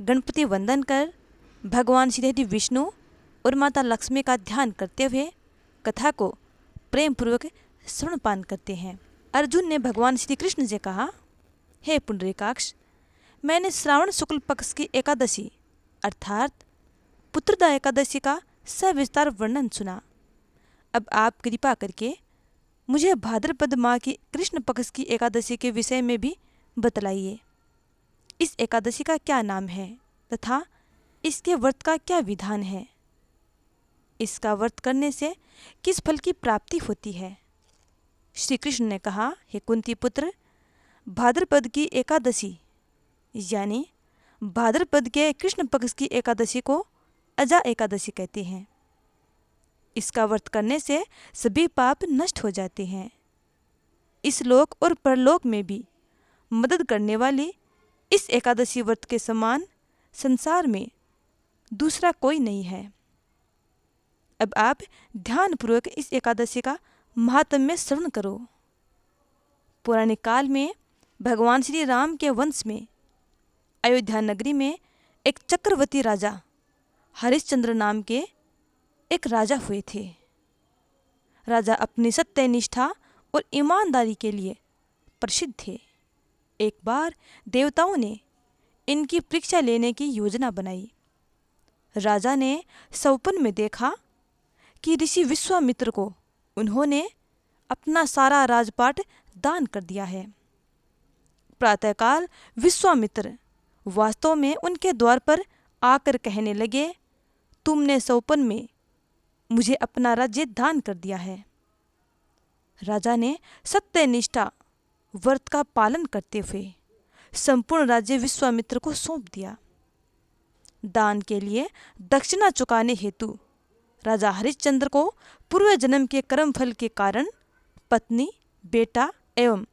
गणपति वंदन कर भगवान श्री विष्णु और माता लक्ष्मी का ध्यान करते हुए कथा को प्रेम पूर्वक श्रवणपान करते हैं। अर्जुन ने भगवान श्री कृष्ण से कहा, हे पुंडरीकाक्ष, मैंने श्रावण शुक्ल पक्ष की एकादशी अर्थात पुत्रदा एकादशी का सविस्तार वर्णन सुना। अब आप कृपा करके मुझे भाद्रपद माह की कृष्ण पक्ष की एकादशी के विषय में भी बतलाइए। इस एकादशी का क्या नाम है तथा इसके व्रत का क्या विधान है? इसका व्रत करने से किस फल की प्राप्ति होती है? श्री कृष्ण ने कहा, हे कुंती पुत्र, भाद्रपद की एकादशी यानी भाद्रपद के कृष्ण पक्ष की एकादशी को अजा एकादशी कहते हैं। इसका व्रत करने से सभी पाप नष्ट हो जाते हैं। इस लोक और परलोक में भी मदद करने वाली इस एकादशी व्रत के समान संसार में दूसरा कोई नहीं है। अब आप ध्यानपूर्वक इस एकादशी का महात्म्य श्रवण करो। पौराणिक काल में भगवान श्री राम के वंश में अयोध्या नगरी में एक चक्रवर्ती राजा हरिश्चंद्र नाम के एक राजा हुए थे। राजा अपनी सत्यनिष्ठा और ईमानदारी के लिए प्रसिद्ध थे। एक बार देवताओं ने इनकी परीक्षा लेने की योजना बनाई। राजा ने स्वप्न में देखा कि ऋषि विश्वामित्र को उन्होंने अपना सारा राजपाट दान कर दिया है। प्रातःकाल विश्वामित्र वास्तव में उनके द्वार पर आकर कहने लगे, तुमने स्वप्न में मुझे अपना राज्य दान कर दिया है। राजा ने सत्यनिष्ठा व्रत का पालन करते हुए संपूर्ण राज्य विश्वामित्र को सौंप दिया। दान के लिए दक्षिणा चुकाने हेतु राजा हरिश्चंद्र को पूर्व जन्म के कर्म फल के कारण पत्नी, बेटा एवं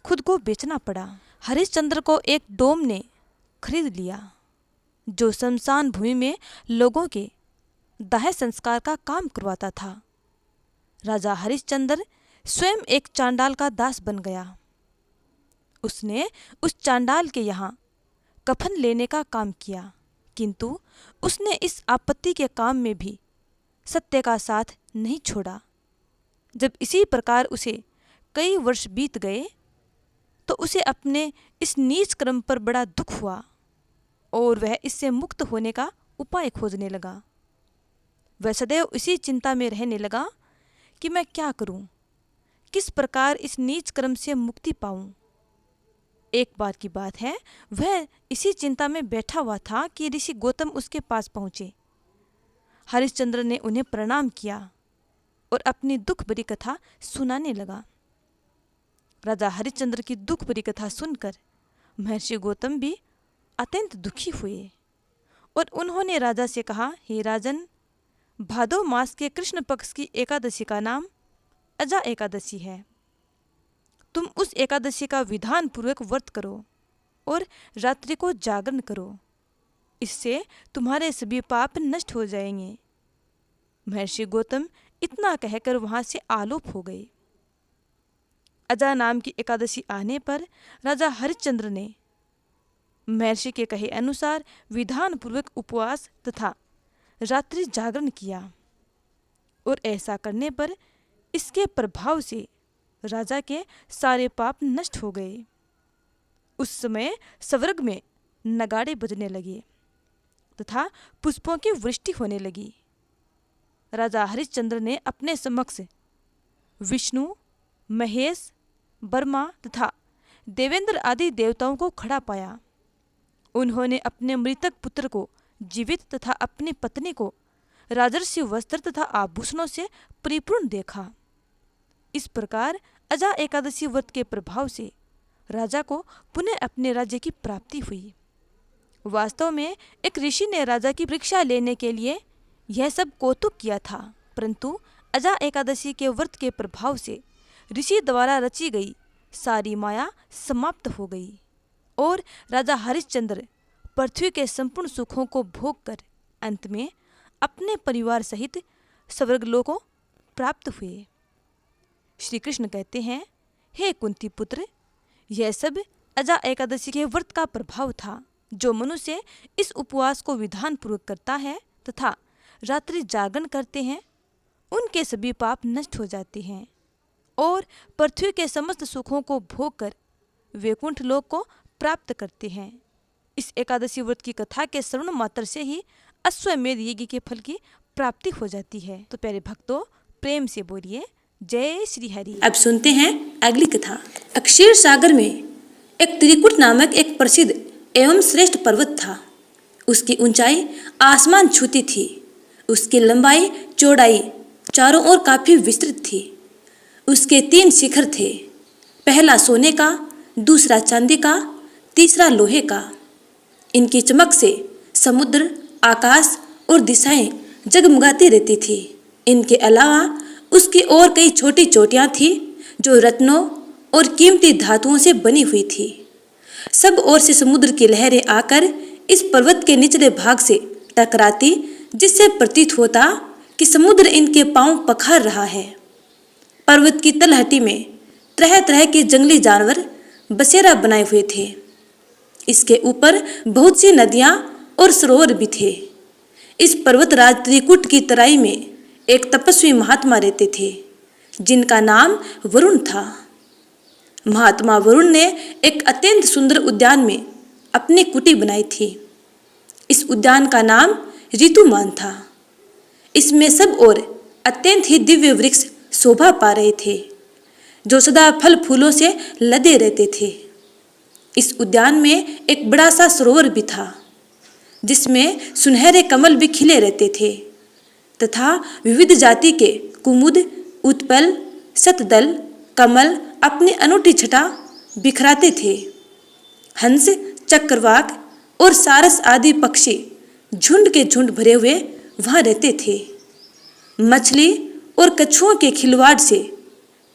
खुद को बेचना पड़ा। हरिश्चंद्र को एक डोम ने खरीद लिया जो शमशान भूमि में लोगों के दाह संस्कार का काम करवाता था। राजा हरिश्चंद्र स्वयं एक चांडाल का दास बन गया। उसने उस चांडाल के यहाँ कफन लेने का काम किया, किंतु उसने इस आपत्ति के काम में भी सत्य का साथ नहीं छोड़ा। जब इसी प्रकार उसे कई वर्ष बीत गए तो उसे अपने इस नीच कर्म पर बड़ा दुख हुआ और वह इससे मुक्त होने का उपाय खोजने लगा। वह सदैव इसी चिंता में रहने लगा कि मैं क्या करूं, किस प्रकार इस नीच कर्म से मुक्ति पाऊं। एक बार की बात है, वह इसी चिंता में बैठा हुआ था कि ऋषि गौतम उसके पास पहुंचे। हरिश्चंद्र ने उन्हें प्रणाम किया और अपनी दुख भरी कथा सुनाने लगा। राजा हरिश्चंद्र की दुख भरी कथा सुनकर महर्षि गौतम भी अत्यंत दुखी हुए और उन्होंने राजा से कहा, हे राजन, भादो मास के कृष्ण पक्ष की एकादशी का नाम अजा एकादशी है। तुम उस एकादशी का विधान पूर्वक व्रत करो और रात्रि को जागरण करो। इससे तुम्हारे सभी पाप नष्ट हो जाएंगे। महर्षि गौतम इतना कहकर वहां से आलोप हो गए। अजा नाम की एकादशी आने पर राजा हरिश्चंद्र ने महर्षि के कहे अनुसार विधान पूर्वक उपवास तथा रात्रि जागरण किया और ऐसा करने पर इसके प्रभाव से राजा के सारे पाप नष्ट हो गए। उस समय स्वर्ग में नगाड़े बजने लगे तथा पुष्पों की वृष्टि होने लगी। राजा हरिश्चंद्र ने अपने समक्ष विष्णु, महेश, ब्रह्मा तथा देवेंद्र आदि देवताओं को खड़ा पाया। उन्होंने अपने मृतक पुत्र को जीवित तथा अपनी पत्नी को राजर्षि वस्त्र तथा आभूषणों से परिपूर्ण देखा। इस प्रकार अजा एकादशी व्रत के प्रभाव से राजा को पुनः अपने राज्य की प्राप्ति हुई। वास्तव में एक ऋषि ने राजा की परीक्षा लेने के लिए यह सब कौतुक किया था, परंतु अजा एकादशी के व्रत के प्रभाव से ऋषि द्वारा रची गई सारी माया समाप्त हो गई और राजा हरिश्चंद्र पृथ्वी के संपूर्ण सुखों को भोग कर अंत में अपने परिवार सहित स्वर्गलोक को प्राप्त हुए। श्री कृष्ण कहते हैं, हे कुंती पुत्र, यह सब अजा एकादशी के व्रत का प्रभाव था जो मनुष्य इस उपवास को विधान पूर्वक करता है तथा रात्रि जागरण करते हैं, उनके सभी पाप नष्ट हो जाते हैं और पृथ्वी के समस्त सुखों को भोग कर वैकुंठ लोक को प्राप्त करते हैं। इस एकादशी व्रत की कथा के श्रवण मात्र से ही अश्वमेध यज्ञ के फल की प्राप्ति हो जाती है। तो प्यारे भक्तों, प्रेम से बोलिए जय श्री हरि। अब सुनते हैं अगली कथा। क्षीर सागर में एक त्रिकुट नामक एक प्रसिद्ध एवं श्रेष्ठ पर्वत था। उसकी ऊंचाई आसमान छूती थी। उसकी लंबाई चौड़ाई चारों ओर काफी विस्तृत थी। उसके 3 शिखर थे, पहला सोने का, दूसरा चांदी का, तीसरा लोहे का। इनकी चमक से समुद्र, आकाश और दिशाएं जगमगाती रहती थी। इनके अलावा उसकी और कई छोटी चोटियां थी जो रत्नों और कीमती धातुओं से बनी हुई थी। सब ओर से समुद्र की लहरें आकर इस पर्वत के निचले भाग से टकराती, जिससे प्रतीत होता कि समुद्र इनके पांव पखार रहा है। पर्वत की तलहटी में तरह तरह के जंगली जानवर बसेरा बनाए हुए थे। इसके ऊपर बहुत सी नदियां और सरोवर भी थे। इस पर्वतराज त्रिकुट की तराई में एक तपस्वी महात्मा रहते थे, जिनका नाम वरुण था। महात्मा वरुण ने एक अत्यंत सुंदर उद्यान में अपनी कुटी बनाई थी। इस उद्यान का नाम ऋतुमान था। इसमें सब ओर अत्यंत ही दिव्य वृक्ष शोभा पा रहे थे, जो सदा फल फूलों से लदे रहते थे। इस उद्यान में एक बड़ा सा सरोवर भी था, जिसमें सुनहरे कमल भी खिले रहते थे तथा विविध जाति के कुमुद, उत्पल, शतदल, कमल अपनी अनूठी छटा बिखराते थे। हंस, चक्रवाक और सारस आदि पक्षी झुंड के झुंड भरे हुए वहां रहते थे। मछली और कछुओं के खिलवाड़ से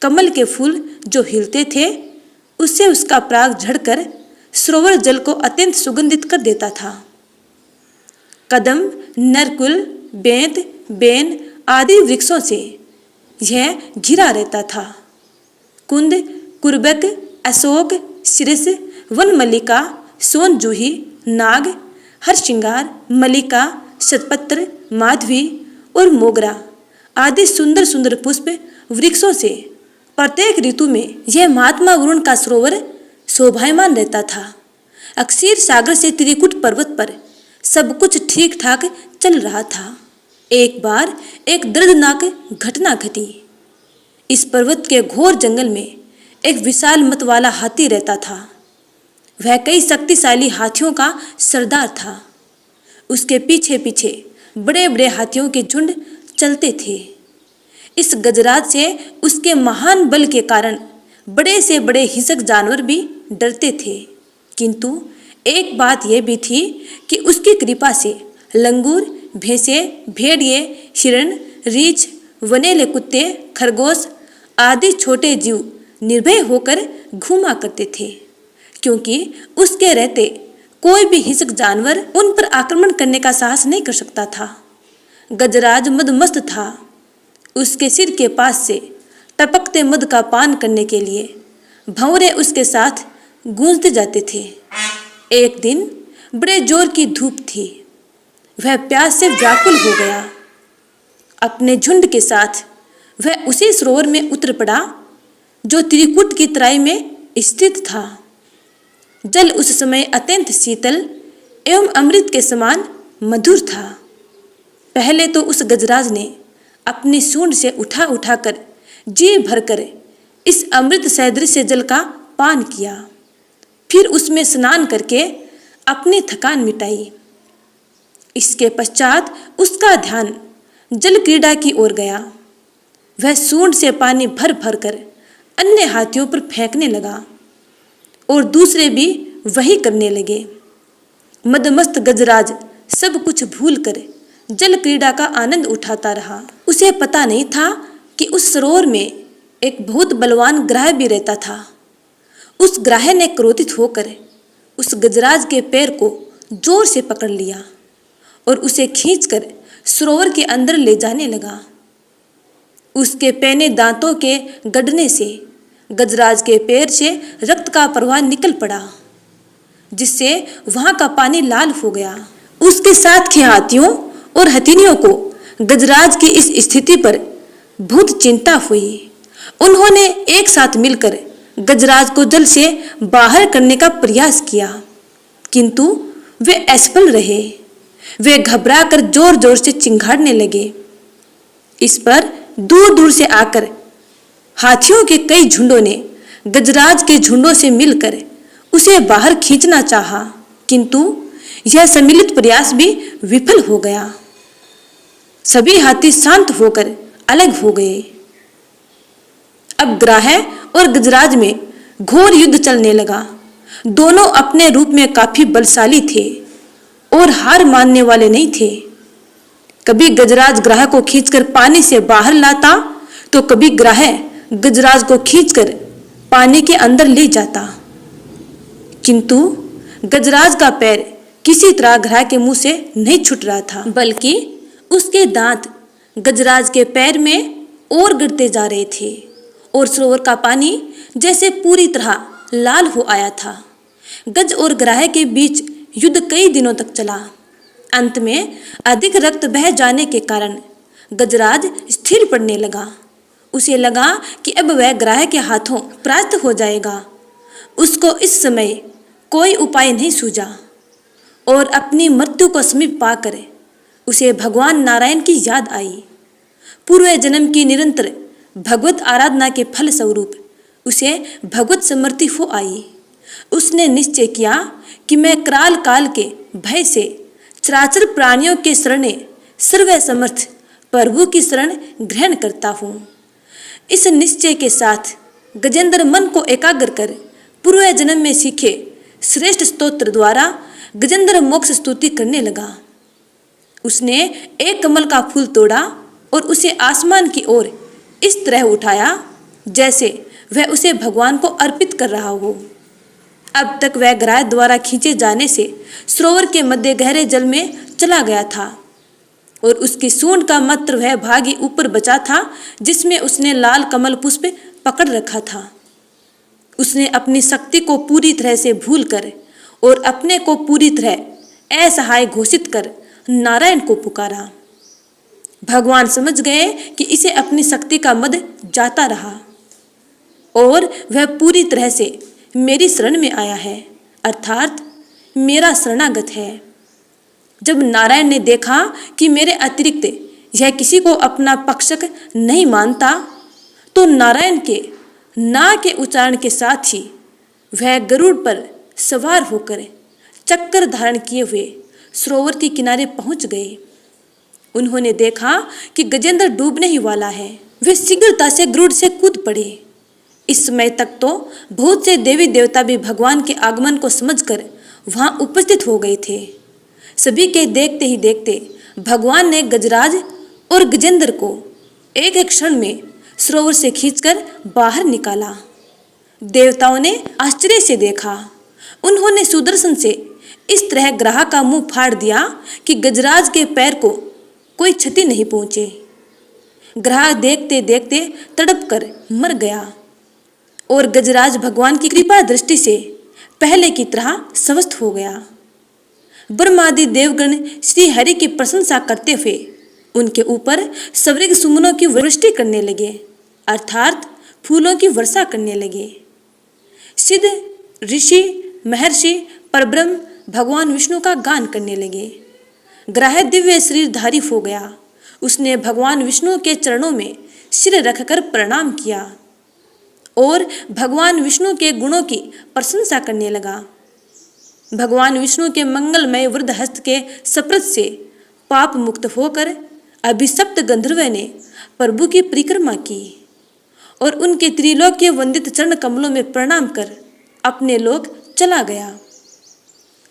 कमल के फूल जो हिलते थे, उससे उसका पराग झड़कर सरोवर जल को अत्यंत सुगंधित कर देता था। कदम, नरकुल, बेंत, बेन आदि वृक्षों से यह घिरा रहता था। कुंद, कुर्बक, अशोक, शिरस, वन मल्लिका, सोन जूही, नाग, हरश्रृंगार, मल्लिका, शतपत्र, माधवी और मोगरा आदि सुंदर सुंदर पुष्प वृक्षों से प्रत्येक ऋतु में यह महात्मा वरुण का सरोवर शोभायमान रहता था। क्षीर सागर से त्रिकुट पर्वत पर सब कुछ ठीक ठाक चल रहा था। एक बार एक दर्दनाक घटना घटी। इस पर्वत के घोर जंगल में एक विशाल मत वाला हाथी रहता था। वह कई शक्तिशाली हाथियों का सरदार था। उसके पीछे पीछे बड़े बड़े हाथियों के झुंड चलते थे। इस गजराज से उसके महान बल के कारण बड़े से बड़े हिंसक जानवर भी डरते थे। किंतु एक बात यह भी थी कि उसकी कृपा से लंगूर, भैंसे, भेड़िए, हिरण, रीछ, वनेले कुत्ते, खरगोश आदि छोटे जीव निर्भय होकर घूमा करते थे, क्योंकि उसके रहते कोई भी हिंसक जानवर उन पर आक्रमण करने का साहस नहीं कर सकता था। गजराज मदमस्त था। उसके सिर के पास से टपकते मद का पान करने के लिए भंवरे उसके साथ गूंजते जाते थे। एक दिन बड़े जोर की धूप थी। वह प्यास से व्याकुल हो गया। अपने झुंड के साथ वह उसी सरोवर में उतर पड़ा जो त्रिकुट की तराई में स्थित था। जल उस समय अत्यंत शीतल एवं अमृत के समान मधुर था। पहले तो उस गजराज ने अपनी सूंड से उठा उठाकर जी भरकर इस अमृत सदृश जल का पान किया। फिर उसमें स्नान करके अपनी थकान मिटाई। इसके पश्चात उसका ध्यान जल क्रीड़ा की ओर गया। वह सूंड से पानी भर भर कर अन्य हाथियों पर फेंकने लगा और दूसरे भी वही करने लगे। मदमस्त गजराज सब कुछ भूलकर जल क्रीड़ा का आनंद उठाता रहा। उसे पता नहीं था कि उस सरोवर में एक बहुत बलवान ग्राह भी रहता था। उस ग्राह ने क्रोधित होकर उस गजराज के पैर को जोर से पकड़ लिया और उसे खींचकर सरोवर के अंदर ले जाने लगा। उसके पैने दांतों के गड़ने से गजराज के पैर से रक्त का प्रवाह निकल पड़ा, जिससे वहां का पानी लाल हो गया। उसके साथ के हाथियों और हथिनियों को गजराज की इस स्थिति पर बहुत चिंता हुई। उन्होंने एक साथ मिलकर गजराज को जल से बाहर करने का प्रयास किया, किंतु वे असफल रहे। वे घबराकर जोर जोर से चिंघाड़ने लगे। इस पर दूर दूर से आकर हाथियों के कई झुंडों ने गजराज के झुंडों से मिलकर उसे बाहर खींचना चाहा, किंतु यह सम्मिलित प्रयास भी विफल हो गया। सभी हाथी शांत होकर अलग हो गए। अब ग्राह और गजराज में घोर युद्ध चलने लगा। दोनों अपने रूप में काफी बलशाली थे और हार मानने वाले नहीं थे। कभी गजराज ग्राह को खींचकर पानी से बाहर लाता, तो कभी ग्राह गजराज को खींचकर पानी के अंदर ले जाता, किंतु गजराज का पैर किसी तरह ग्राह के मुंह से नहीं छूट रहा था, बल्कि उसके दांत गजराज के पैर में और गिरते जा रहे थे और सरोवर का पानी जैसे पूरी तरह लाल हो आया था। गज और ग्राह के बीच युद्ध कई दिनों तक चला। अंत में अधिक रक्त बह जाने के कारण गजराज स्थिर पड़ने लगा। उसे लगा कि अब वह ग्राह के हाथों परास्त हो जाएगा। उसको इस समय कोई उपाय नहीं सूझा और अपनी मृत्यु को समीप पाकर उसे भगवान नारायण की याद आई। पूर्व जन्म की निरंतर भगवत आराधना के फल स्वरूप उसे भगवत समृद्धि हो आई। उसने निश्चय किया कि मैं कराल काल के भय से चराचर प्राणियों के शरणे सर्व समर्थ प्रभु की शरण ग्रहण करता हूँ। इस निश्चय के साथ गजेंद्र मन को एकाग्र कर पूर्व जन्म में सीखे श्रेष्ठ स्तोत्र द्वारा गजेंद्र मोक्ष स्तुति करने लगा। उसने एक कमल का फूल तोड़ा और उसे आसमान की ओर इस तरह उठाया जैसे वह उसे भगवान को अर्पित कर रहा हो। अब तक वह ग्राह द्वारा खींचे जाने से सरोवर के मध्य गहरे जल में चला गया था और उसकी सूंड का मात्र वह भाग ही ऊपर बचा था जिसमें उसने लाल कमल पुष्प पकड़ रखा था। उसने अपनी शक्ति को पूरी तरह से भूलकर और अपने को पूरी तरह असहाय घोषित कर नारायण को पुकारा। भगवान समझ गए कि इसे अपनी शक्ति का मद जाता रहा और वह पूरी तरह से मेरी शरण में आया है, अर्थात मेरा शरणागत है। जब नारायण ने देखा कि मेरे अतिरिक्त यह किसी को अपना पक्षक नहीं मानता, तो नारायण के ना के उच्चारण के साथ ही वह गरुड़ पर सवार होकर चक्कर धारण किए हुए सरोवर के किनारे पहुंच गए। उन्होंने देखा कि गजेंद्र डूबने ही वाला है। वे शीघ्रता से गरुड़ से कूद पड़े। इस समय तक तो बहुत से देवी देवता भी भगवान के आगमन को समझकर वहां उपस्थित हो गए थे। सभी के देखते ही देखते भगवान ने गजराज और गजेंद्र को एक एक क्षण में सरोवर से खींचकर बाहर निकाला। देवताओं ने आश्चर्य से देखा। उन्होंने सुदर्शन से इस तरह ग्राह का मुंह फाड़ दिया कि गजराज के पैर को कोई क्षति नहीं पहुंचे। ग्राह देखते देखते तड़प कर मर गया और गजराज भगवान की कृपा दृष्टि से पहले की तरह स्वस्थ हो गया। ब्रह्मादि देवगण श्री हरि की प्रशंसा करते हुए उनके ऊपर स्वर्ग सुमनों की वृष्टि करने लगे, अर्थात फूलों की वर्षा करने लगे। सिद्ध ऋषि महर्षि परब्रह्म भगवान विष्णु का गान करने लगे। ग्राह दिव्य शरीरधारी हो गया। उसने भगवान विष्णु के चरणों में सिर रखकर प्रणाम किया और भगवान विष्णु के गुणों की प्रशंसा करने लगा। भगवान विष्णु के मंगलमय वृद्ध हस्त के स्पर्श से पाप मुक्त होकर अभिशप्त गंधर्व ने प्रभु की परिक्रमा की और उनके त्रिलोकीय वंदित चरण कमलों में प्रणाम कर अपने लोक चला गया।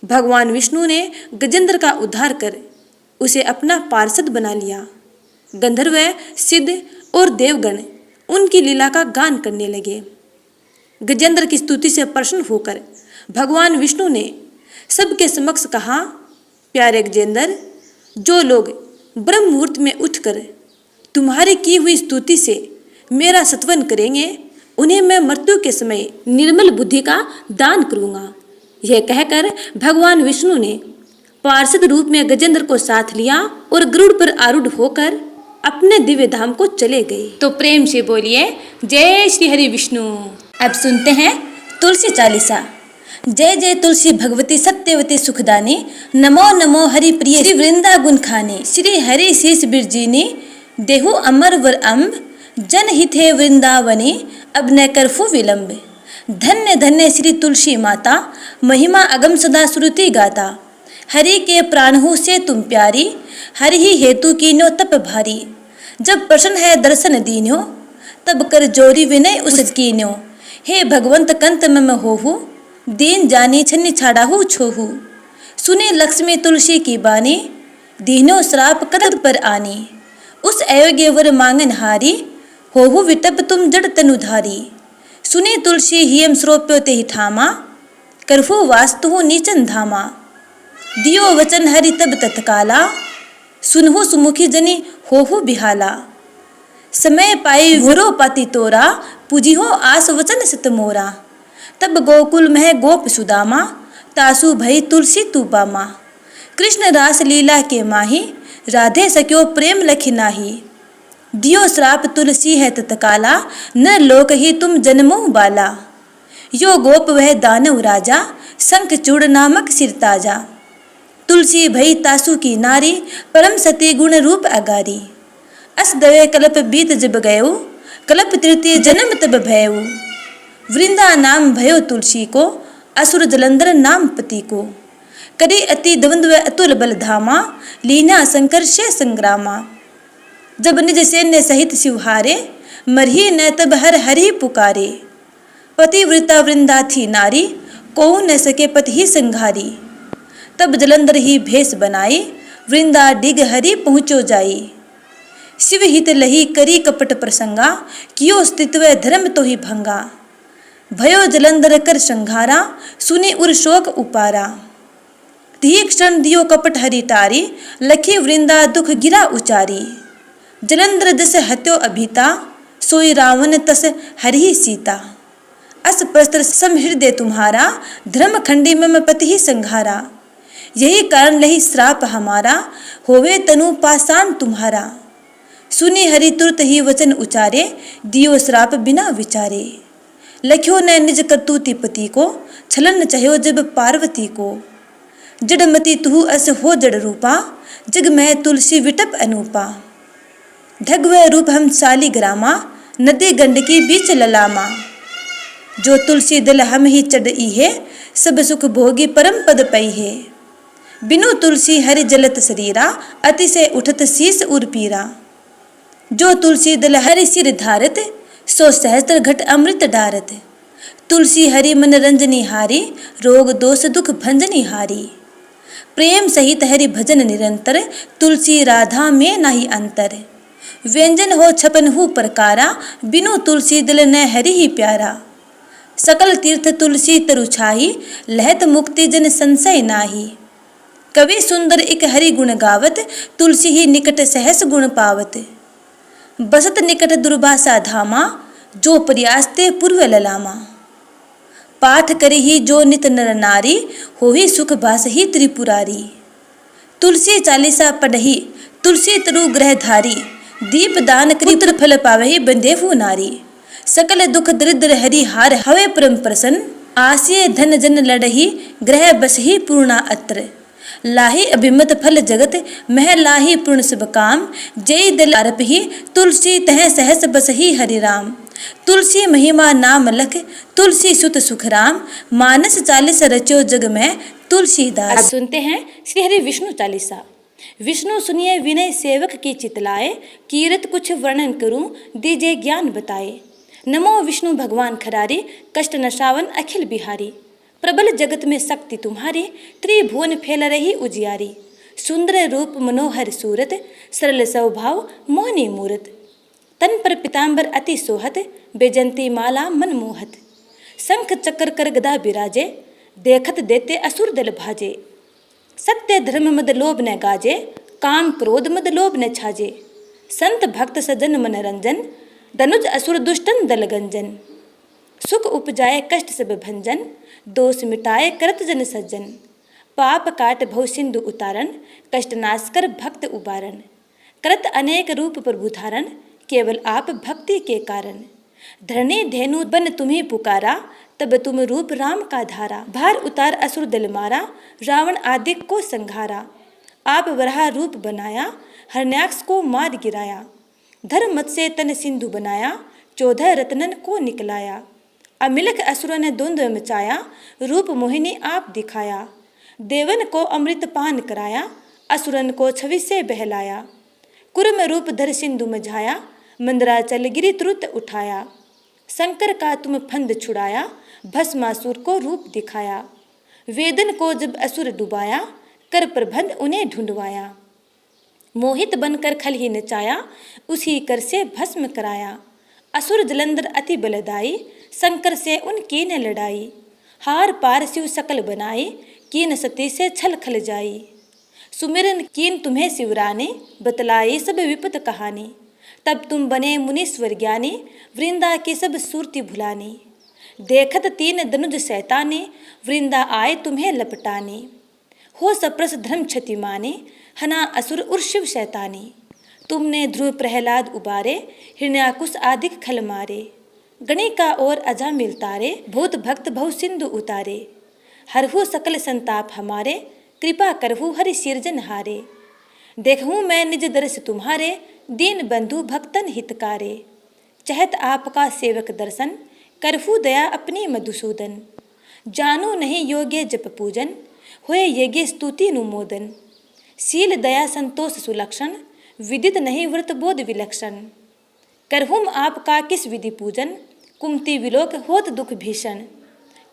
भगवान विष्णु ने गजेंद्र का उद्धार कर उसे अपना पार्षद बना लिया। गंधर्व, सिद्ध और देवगण उनकी लीला का गान करने लगे। गजेंद्र की स्तुति से प्रसन्न होकर भगवान विष्णु ने सबके समक्ष कहा, प्यारे गजेंद्र, जो लोग ब्रह्म मुहूर्त में उठकर तुम्हारी की हुई स्तुति से मेरा सत्वन करेंगे, उन्हें मैं मृत्यु के समय निर्मल बुद्धि का दान करूंगा। यह कहकर भगवान विष्णु ने पार्षद रूप में गजेंद्र को साथ लिया और गरुड़ पर आरूढ़ होकर अपने दिव्य धाम को चले गए। तो प्रेम से बोलिए जय श्री हरि विष्णु। अब सुनते हैं तुलसी चालीसा। जय जय तुलसी भगवती सत्यवती सुखदानी, नमो नमो हरि प्रिय श्री वृंदा गुण खाने, श्री हरि शीस बिरजीनी, देहु अमर वर अम्ब, जन हिते वृंदावनी, अब न करफु विलंब। धन्य धन्य श्री तुलसी माता, महिमा अगम सदा श्रुति गाता, हरि के प्राणहु से तुम प्यारी, हरि ही हेतु कीन्यो तप भारी। जब प्रसन्न है दर्शन दीन्यो, तब कर जोरी विनय उस कीन्यो। हे भगवंत कंत मम होहु, दीन जानी छन्नी छाड़ाहु छोहु। सुने लक्ष्मी तुलसी की बानी, दीनो श्राप कदम पर आनी। उस अयोग्य वर मांगन हारी, होहु विटप तुम जड़ तनुधारी। सुने तुलसी हियम श्रोप्यो ते ही ठामा, करहु वास्तु नीचन धामा। दियो वचन हरि तब तत्काला, सुनहु सुमुखी जनी होहु बिहाला। समय पाई वरो पाति तोरा, पूजिहो आस वचन सित मोरा। तब गोकुल मह गोप सुदामा, तासु भई तुलसी तूबामा। कृष्ण रास लीला के माही, राधे सक्यो प्रेम लखि नाही। दियो श्राप तुलसी है तत्काला, न लोक ही तुम जन्मो बाला। यो गोप वह दानव राजा, शंख चूड़ नामक सिरताजा। तुलसी भई तासु की नारी, परम सती गुण रूप अगारी। अस दवे कल्प बीत जब गयो, कल्प तृतीय जन्म तब भयऊ। वृंदा नाम भयो तुलसी को, असुर जलंधर नाम पति को। करी अति द्वंद्व अतुल बल धामा, लीना शंकर से संग्रामा। जब निज सैन्य सहित शिवहारे, मरही न तब हर हरि पुकारे। पतिव्रता वृंदा थी नारी, कोऊ न सके पति ही संघारी। तब जलंधर ही भेष बनाई, वृंदा डिग हरि पहुँचो जाई। शिव हित लही करी कपट प्रसंगा, कियो स्थित्व धर्म तो ही भंगा। भयो जलंधर कर संघारा, सुनी उर शोक उपारा। धी क्षण दियो कपट हरि टारी, लखी वृंदा दुख गिरा उचारी। जलंधर दस हत्यो अभिता, सोई रावण तस हरि सीता। अस प्रस्त्र सम हृदय तुम्हारा, धर्म खंडी मम पति ही संघारा। यही कारण लही श्राप हमारा, होवे तनु पाषाण तुम्हारा। सुनी हरि तुरत ही वचन उचारे, दियो श्राप बिना विचारे। लख्यो न निज करतूति पति को, छलन चह्यो जब पार्वती को। जड़मती तुहु अस हो जड़ रूपा, जग में तुलसी विटप अनूपा। ढगव रूप हम शालिग्रामा, नदी गंडकी बीच ललामा। जो तुलसी दल हम ही चढ़ई है, सब सुख भोगी परम पद पई है। बिनु तुलसी हरि जलत शरीरा, अतिशय उठत शीस उर पीरा। जो तुलसी दल हरि सिर धारत, सो सहस्त्र घट अमृत डारत। तुलसी हरि मन रंजनी हारी, रोग दोष दुख भंजनी हारी। प्रेम सहित हरि भजन निरंतर, तुलसी राधा में नाही अंतर। व्यंजन हो छपन हु प्रकारा, बिनु तुलसी दल न हरि ही प्यारा। सकल तीर्थ तुलसी तरु छाही, लहत मुक्ति जन संशय नाही। कवि सुंदर एक हरि गुण गावत, तुलसी ही निकट सहस गुण पावत। बसत निकट दुर्वासा धामा, जो प्रयासते पूर्व ललामा। पाठ करी ही जो नित नर नारी, होही सुख बास ही त्रिपुरारी। तुलसी चालीसा पढ़ही, तुलसी तरु ग्रह धारी। दीप दान करी पुत्र फल पावही, बंदेहु नारी। सकल दुख दरिद्र हरि हार, हवे परम प्रसन्न। आसिय धन जन लड़ही, ग्रह बस ही पूर्णा अत्र। लाही अभिमत फल जगत, मह लाही पूर्ण सब काम। जय दल अरप ही, तुलसी तह सहस बस ही हरि राम। तुलसी महिमा नाम लख, तुलसी सुत सुख राम। मानस चालीस रचो जग में, तुलसीदास। अब सुनते हैं श्री हरि विष्णु चालीसा। विष्णु सुनिए विनय सेवक की चितलाए, कीरत कुछ वर्णन करूं दीजे ज्ञान बताए। नमो विष्णु भगवान खरारी, कष्ट नशावन अखिल बिहारी। प्रबल जगत में शक्ति तुम्हारी, त्रिभुवन फैल रही उजियारी। सुंदर रूप मनोहर सूरत, सरल स्वभाव मोहनी मूरत। तन पर पीताम्बर अति सोहत, बेजंती माला मन मोहत। शंख चक्र कर गदा बिराजे, देखत देते असुर दल भाजे। सत्य धर्म मद लोभ न गाजे, काम क्रोध मद लोभ न छाजे। संत भक्त सजन मन रंजन, दनुज असुर दुष्टन दल गंजन। सुख उपजाए कष्ट सब भंजन, दोष मिटाए करत जन सज्जन। पाप काट भव सिंधु उतारन, कष्ट नाश कर भक्त उबारन। करत अनेक रूप प्रभु धारण, केवल आप भक्ति के कारण। धरणी धेनु बन तुम्हें पुकारा, तब तुम रूप राम का धारा। भार उतार असुर दल मारा, रावण आदि को संघारा। आप वराह रूप बनाया, हरण्याक्ष को मार गिराया। धर्म मत से तन सिंधु बनाया, 14 रत्नन को निकलाया। अमिलख असुरों ने द्वंद्व मचाया, रूप मोहिनी आप दिखाया। देवन को अमृत पान कराया, असुरन को छवि से बहलाया। कुर्म रूप धर सिंधु मझाया, मंदराचल गिरि तुरंत उठाया। शंकर का तुम फंद छुड़ाया, भस्मासुर को रूप दिखाया। वेदन को जब असुर डुबाया, कर प्रबंध उन्हें ढूंढवाया। मोहित बनकर खल ही नचाया, उसी कर से भस्म कराया। असुर जलंधर अति बलदाई, शंकर से उनकी न लड़ाई। हार पार शिव सकल बनाई, कीन सती से छल खल जाई। सुमिरन कीन तुम्हें शिवरानी, बतलाई सब विपत कहानी। तब तुम बने मुनीश्वर ज्ञानी, वृंदा की सब सूरति भुलानी। देखत तीन धनुज सैतानी, वृंदा आए तुम्हें लपटानी। हो सप्रस धर्म क्षति माने, हना असुर उर शिव शैतानी। तुमने ध्रुव प्रहलाद उबारे, हिरण्याकुश आदि खल मारे। गणिका और अजा मिलतारे, भूत भक्त भव सिंधु उतारे। हरहु सकल संताप हमारे, कृपा करहु हरि सिरजन हारे। देखूँ मैं निज दर्श तुम्हारे, दीन बंधु भक्तन हितकारे। चहत आपका सेवक दर्शन, करहु दया अपनी मधुसूदन। जानू नहीं योग्य जप पूजन, होए यज्ञ स्तुति नुमोदन। शील दया संतोष सुलक्षण, विदित नहीं व्रत बोध विलक्षण। करहुम आपका किस विधि पूजन, कुमति विलोक होत दुख भीषण।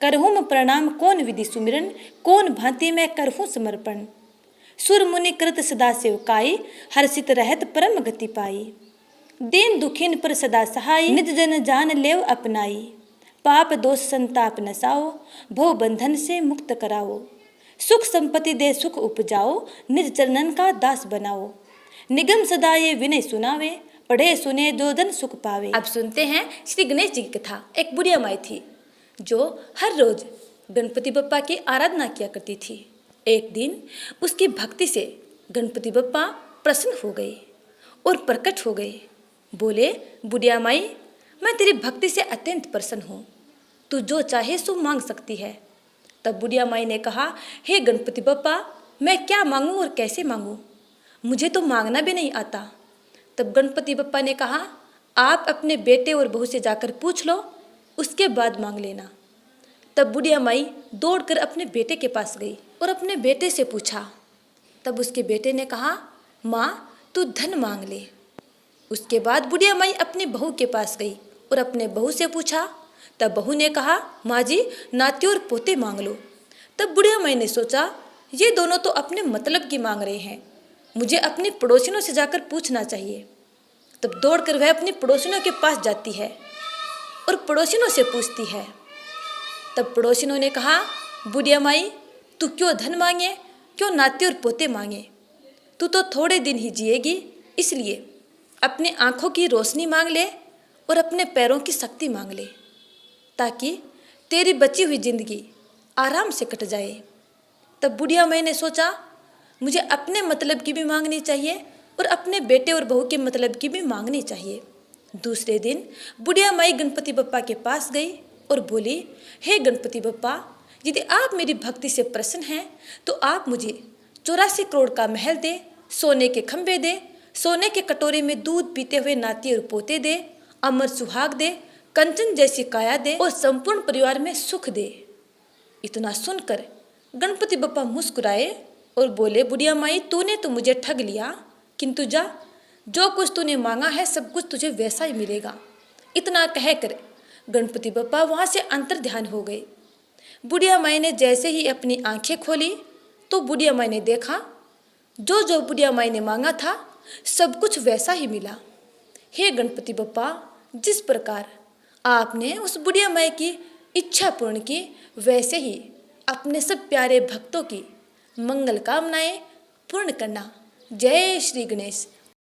करहुम प्रणाम कौन विधि सुमिरन, कौन भांति में करहूँ समर्पण। सुर मुनि कृत सदा सेवकाई, हर्षित रहत परम गति पाई। दीन दुखिन पर सदा सहाय, निज जन जान लेव अपनाई। पाप दोष संताप नसाओ, भव बंधन से मुक्त कराओ। सुख संपत्ति दे सुख उपजाओ, निज चरणन का दास बनाओ। निगम सदा ये विनय सुनावे, पढ़े सुने जो जन सुख पावे। अब सुनते हैं श्री गणेश जी की कथा। एक बुढ़िया माई थी जो हर रोज गणपति बप्पा की आराधना किया करती थी। एक दिन उसकी भक्ति से गणपति बप्पा प्रसन्न हो गए और प्रकट हो गए। बोले, बुढ़िया माई, मैं तेरी भक्ति से अत्यंत प्रसन्न हूँ, तू जो चाहे सो मांग सकती है। तब बुढ़िया माई ने कहा, हे गणपति बप्पा, मैं क्या मांगूं और कैसे मांगूं, मुझे तो मांगना भी नहीं आता। तब गणपति बप्पा ने कहा, आप अपने बेटे और बहू से जाकर पूछ लो, उसके बाद मांग लेना। तब बुढ़िया माई दौड़कर अपने बेटे के पास गई और अपने बेटे से पूछा। तब उसके बेटे ने कहा, माँ, तू धन मांग ले। उसके बाद बुढ़िया माई अपनी बहू के पास गई और अपने बहू से पूछा। तब बहू ने कहा, माँ जी, नाती और पोते मांग लो। तब बुढ़िया माई ने सोचा, ये दोनों तो अपने मतलब की मांग रहे हैं, मुझे अपनी पड़ोसिनों से जाकर पूछना चाहिए। तब दौड़कर वह अपनी पड़ोसिनों के पास जाती है और पड़ोसिनों से पूछती है। तब पड़ोसिनों ने कहा, बुढ़िया माई, तू क्यों धन मांगे, क्यों नाती और पोते मांगे, तू तो थोड़े दिन ही जिएगी, इसलिए अपने आँखों की रोशनी मांग ले और अपने पैरों की शक्ति मांग ले, ताकि तेरी बची हुई जिंदगी आराम से कट जाए। तब बुढ़िया माई ने सोचा, मुझे अपने मतलब की भी मांगनी चाहिए और अपने बेटे और बहू के मतलब की भी मांगनी चाहिए। दूसरे दिन बुढ़िया माई गणपति बप्पा के पास गई और बोली, हे गणपति बप्पा, यदि आप मेरी भक्ति से प्रसन्न हैं तो आप मुझे 84 करोड़ का महल दे, सोने के खंभे दे, सोने के कटोरे में दूध पीते हुए नाती और पोते दे, अमर सुहाग दे, कंचन जैसी काया दे और संपूर्ण परिवार में सुख दे। इतना सुनकर गणपति बप्पा मुस्कुराए और बोले, बुढ़िया माई, तूने तो मुझे ठग लिया, किंतु जा, जो कुछ तूने मांगा है सब कुछ तुझे वैसा ही मिलेगा। इतना कहकर गणपति बप्पा वहाँ से अंतर ध्यान हो गए। बुढ़िया माई ने जैसे ही अपनी आंखें खोली तो बुढ़िया माई ने देखा, जो जो बुढ़िया माई ने मांगा था सब कुछ वैसा ही मिला। हे गणपति बप्पा, जिस प्रकार आपने उस बुढ़िया माई की इच्छा पूर्ण की, वैसे ही अपने सब प्यारे भक्तों की मंगल कामनाएं पूर्ण करना। जय श्री गणेश।